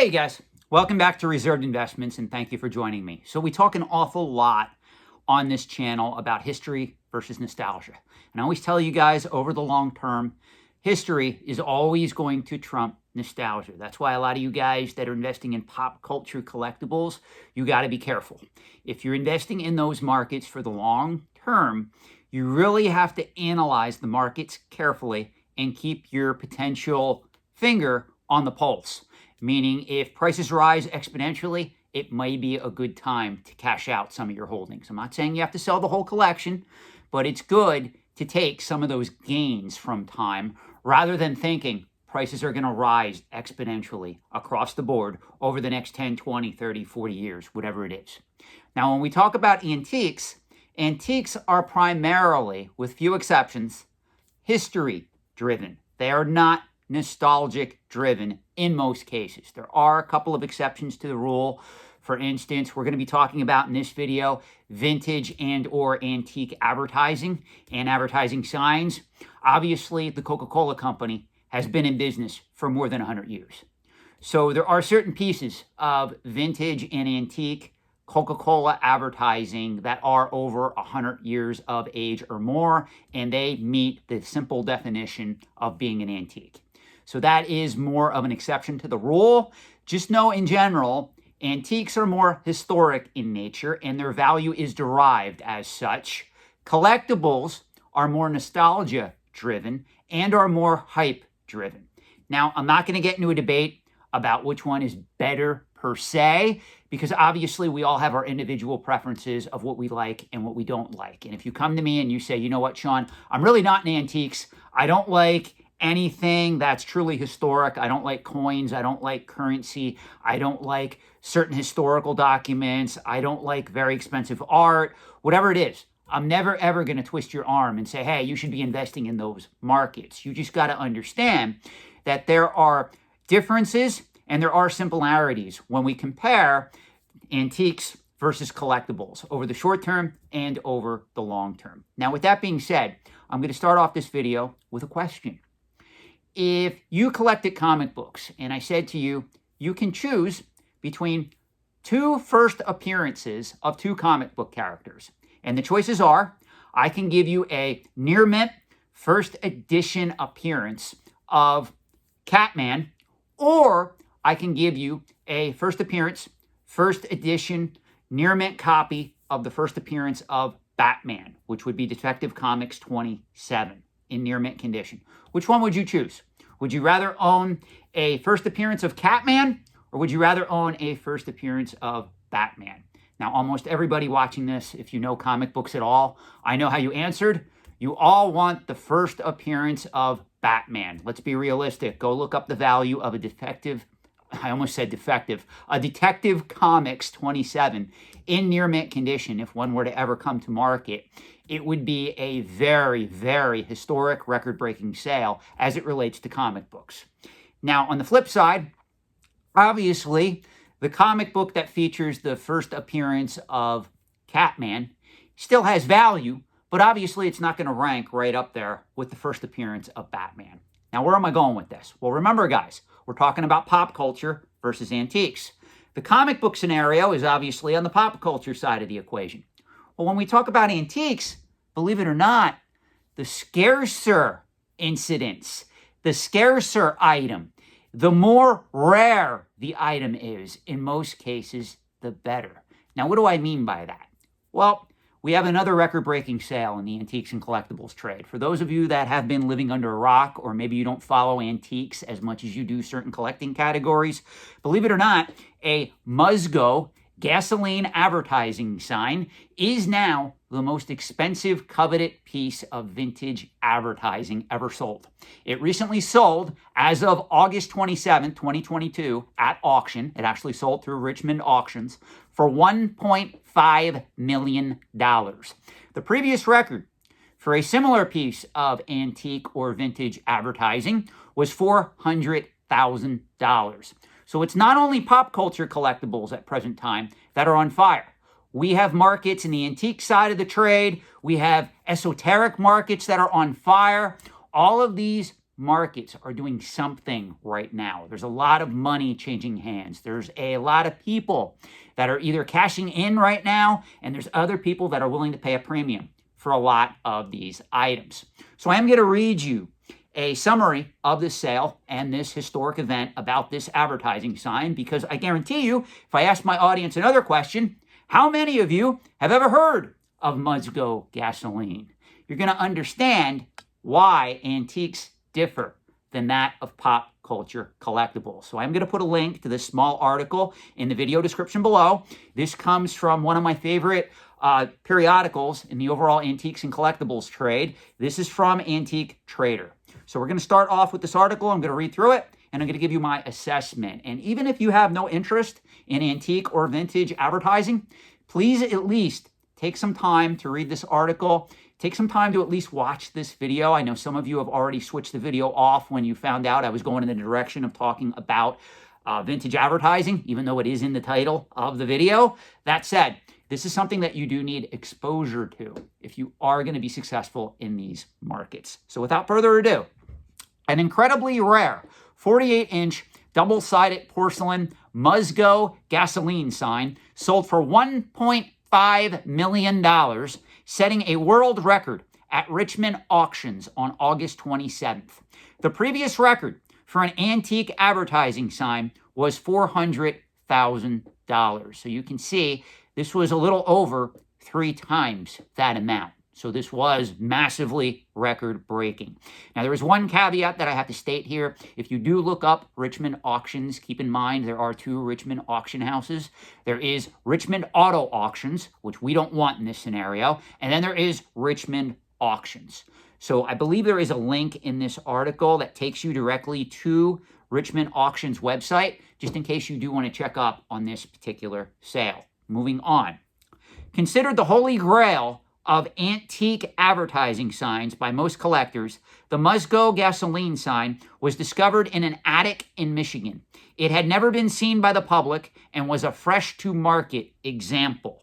Hey guys, welcome back to Reserved Investments and thank you for joining me. So we talk an awful lot on this channel about history versus nostalgia. And I always tell you guys over the long term, history is always going to trump nostalgia. That's why a lot of you guys that are investing in pop culture collectibles, you got to be careful. If you're investing in those markets for the long term, you really have to analyze the markets carefully and keep your potential finger on the pulse. Meaning if prices rise exponentially, it may be a good time to cash out some of your holdings. I'm not saying you have to sell the whole collection, but it's good to take some of those gains from time rather than thinking prices are going to rise exponentially across the board over the next 10, 20, 30, 40 years, whatever it is. Now, when we talk about antiques are primarily, with few exceptions, history driven. They are not nostalgic driven in most cases. There are a couple of exceptions to the rule. For instance, we're going to be talking about in this video vintage and or antique advertising and advertising signs. Obviously, the Coca-Cola company has been in business for more than 100 years. So there are certain pieces of vintage and antique Coca-Cola advertising that are over 100 years of age or more, and they meet the simple definition of being an antique. So that is more of an exception to the rule. Just know in general, antiques are more historic in nature and their value is derived as such. Collectibles are more nostalgia driven and are more hype driven. Now, I'm not going to get into a debate about which one is better per se, because obviously we all have our individual preferences of what we like and what we don't like. And if you come to me and you say, you know what, Sean, I'm really not in antiques. I don't like anything that's truly historic. I don't like coins. I don't like currency. I don't like certain historical documents. I don't like very expensive art, whatever it is. I'm never, ever going to twist your arm and say, hey, you should be investing in those markets. You just got to understand that there are differences and there are similarities when we compare antiques versus collectibles over the short term and over the long term. Now, with that being said, I'm going to start off this video with a question. If you collected comic books and I said to you, you can choose between two first appearances of two comic book characters. And the choices are, I can give you a near mint first edition appearance of Catman, or I can give you a first appearance, first edition, near mint copy of the first appearance of Batman, which would be Detective Comics 27 in near mint condition. Which one would you choose? Would you rather own a first appearance of Catman, or would you rather own a first appearance of Batman? Now, almost everybody watching this, if you know comic books at all, I know how you answered. You all want the first appearance of Batman. Let's be realistic. Go look up the value of a Detective Comics 27 in near mint condition. If one were to ever come to market, it would be a very, very historic record-breaking sale as it relates to comic books. Now, on the flip side, obviously, the comic book that features the first appearance of Catman still has value, but obviously it's not going to rank right up there with the first appearance of Batman. Now, where am I going with this? Well, remember, guys, we're talking about pop culture versus antiques. The comic book scenario is obviously on the pop culture side of the equation. Well, when we talk about antiques, believe it or not, the scarcer incidents, the scarcer item, the more rare the item is, in most cases, the better. Now, what do I mean by that? Well, we have another record-breaking sale in the antiques and collectibles trade. For those of you that have been living under a rock, or maybe you don't follow antiques as much as you do certain collecting categories, believe it or not, a Musgo gasoline advertising sign is now the most expensive, coveted piece of vintage advertising ever sold. It recently sold as of August 27, 2022 at auction. It actually sold through Richmond Auctions for $1.5 million. The previous record for a similar piece of antique or vintage advertising was $400,000. So it's not only pop culture collectibles at present time that are on fire. We have markets in the antique side of the trade. We have esoteric markets that are on fire. All of these markets are doing something right now. There's a lot of money changing hands. There's a lot of people that are either cashing in right now, and there's other people that are willing to pay a premium for a lot of these items. So I am going to read you a summary of this sale and this historic event about this advertising sign, because I guarantee you, if I ask my audience another question, how many of you have ever heard of Musko Gasoline? You're going to understand why antiques differ than that of pop culture collectibles. So I'm going to put a link to this small article in the video description below. This comes from one of my favorite periodicals in the overall antiques and collectibles trade. This is from Antique Trader. So we're going to start off with this article. I'm going to read through it, and I'm going to give you my assessment. And even if you have no interest in antique or vintage advertising, please at least take some time to read this article. Take some time to at least watch this video. I know some of you have already switched the video off when you found out I was going in the direction of talking about vintage advertising, even though it is in the title of the video. That said, this is something that you do need exposure to if you are going to be successful in these markets. So without further ado, an incredibly rare 48-inch double-sided porcelain Musgo Gasoline sign sold for $1.5 million, setting a world record at Richmond auctions on August 27th. The previous record for an antique advertising sign was $400,000. So you can see this was a little over 3 times that amount. So this was massively record-breaking. Now, there is one caveat that I have to state here. If you do look up Richmond auctions, keep in mind there are 2 Richmond auction houses. There is Richmond Auto Auctions, which we don't want in this scenario, and then there is Richmond Auctions. So I believe there is a link in this article that takes you directly to Richmond Auctions website, just in case you do want to check up on this particular sale. Moving on. Considered the holy grail of antique advertising signs by most collectors, the Musko Gasoline sign was discovered in an attic in Michigan. It had never been seen by the public and was a fresh-to-market example.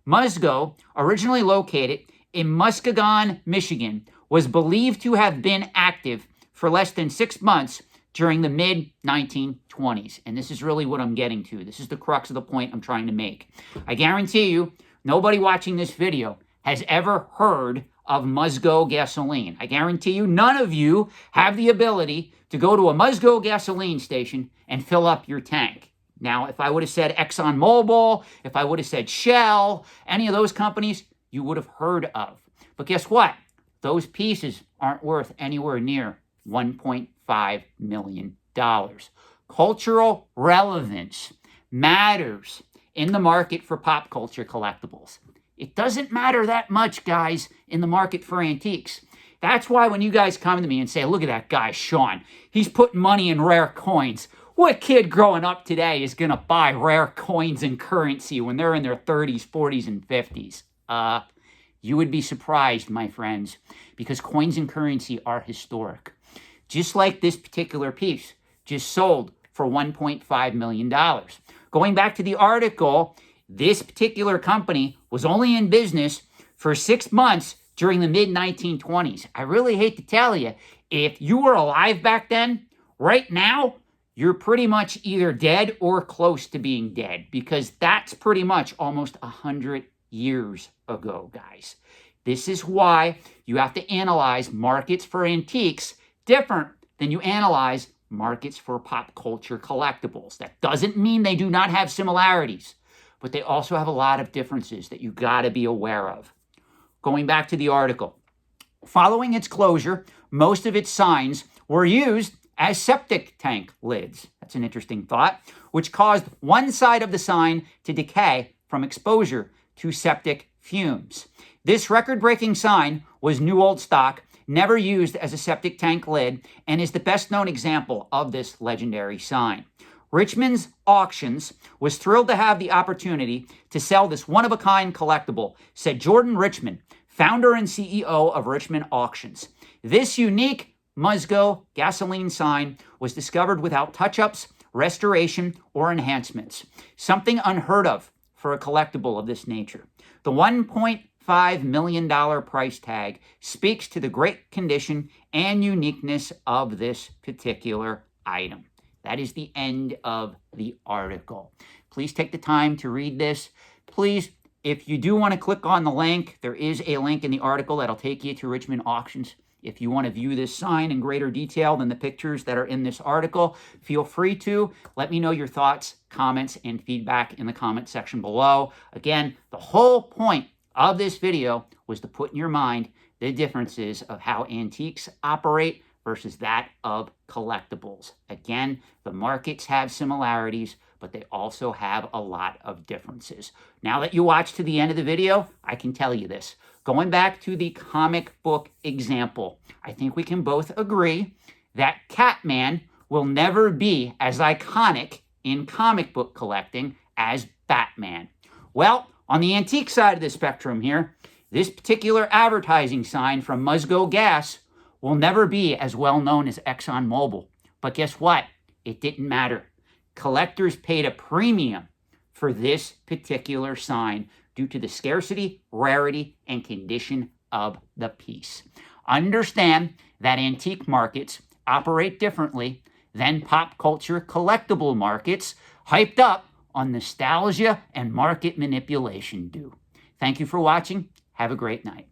Musgo, originally located in Muskegon, Michigan, was believed to have been active for less than 6 months during the mid-1920s. And this is really what I'm getting to. This is the crux of the point I'm trying to make. I guarantee you, nobody watching this video has ever heard of Musko Gasoline. I guarantee you, none of you have the ability to go to a Musko Gasoline station and fill up your tank. Now, if I would have said ExxonMobil, if I would have said Shell, any of those companies, you would have heard of. But guess what? Those pieces aren't worth anywhere near $1.5 million. Cultural relevance matters in the market for pop culture collectibles. It doesn't matter that much, guys, in the market for antiques. That's why when you guys come to me and say, look at that guy, Sean, he's putting money in rare coins. What kid growing up today is going to buy rare coins and currency when they're in their 30s, 40s, and 50s? You would be surprised, my friends, because coins and currency are historic. Just like this particular piece just sold for $1.5 million. Going back to the article, this particular company was only in business for 6 months during the mid-1920s. I really hate to tell you, if you were alive back then, right now, you're pretty much either dead or close to being dead, because that's pretty much almost 100 years ago, guys. This is why you have to analyze markets for antiques different than you analyze markets for pop culture collectibles. That doesn't mean they do not have similarities, but they also have a lot of differences that you got to be aware of. Going back to the article. Following its closure, most of its signs were used as septic tank lids. That's an interesting thought, which caused one side of the sign to decay from exposure to septic fumes. This record-breaking sign was new old stock, never used as a septic tank lid, and is the best-known example of this legendary sign. Richmond's Auctions was thrilled to have the opportunity to sell this one-of-a-kind collectible, said Jordan Richmond, founder and CEO of Richmond Auctions. This unique Musko Gasoline sign was discovered without touch-ups, restoration, or enhancements, something unheard of for a collectible of this nature. The $1.5 $5 million price tag speaks to the great condition and uniqueness of this particular item. That is the end of the article. Please take the time to read this. Please, if you do want to click on the link, there is a link in the article that'll take you to Richmond Auctions. If you want to view this sign in greater detail than the pictures that are in this article, feel free to. Let me know your thoughts, comments, and feedback in the comment section below. Again, the whole point of this video was to put in your mind the differences of how antiques operate versus that of collectibles. Again, the markets have similarities, but they also have a lot of differences. Now that you watched to the end of the video, I can tell you this. Going back to the comic book example, I think we can both agree that Catman will never be as iconic in comic book collecting as Batman. Well, on the antique side of the spectrum here, this particular advertising sign from Musgo Gas will never be as well known as ExxonMobil. But guess what? It didn't matter. Collectors paid a premium for this particular sign due to the scarcity, rarity, and condition of the piece. Understand that antique markets operate differently than pop culture collectible markets hyped up on nostalgia and market manipulation do. Thank you for watching. Have a great night.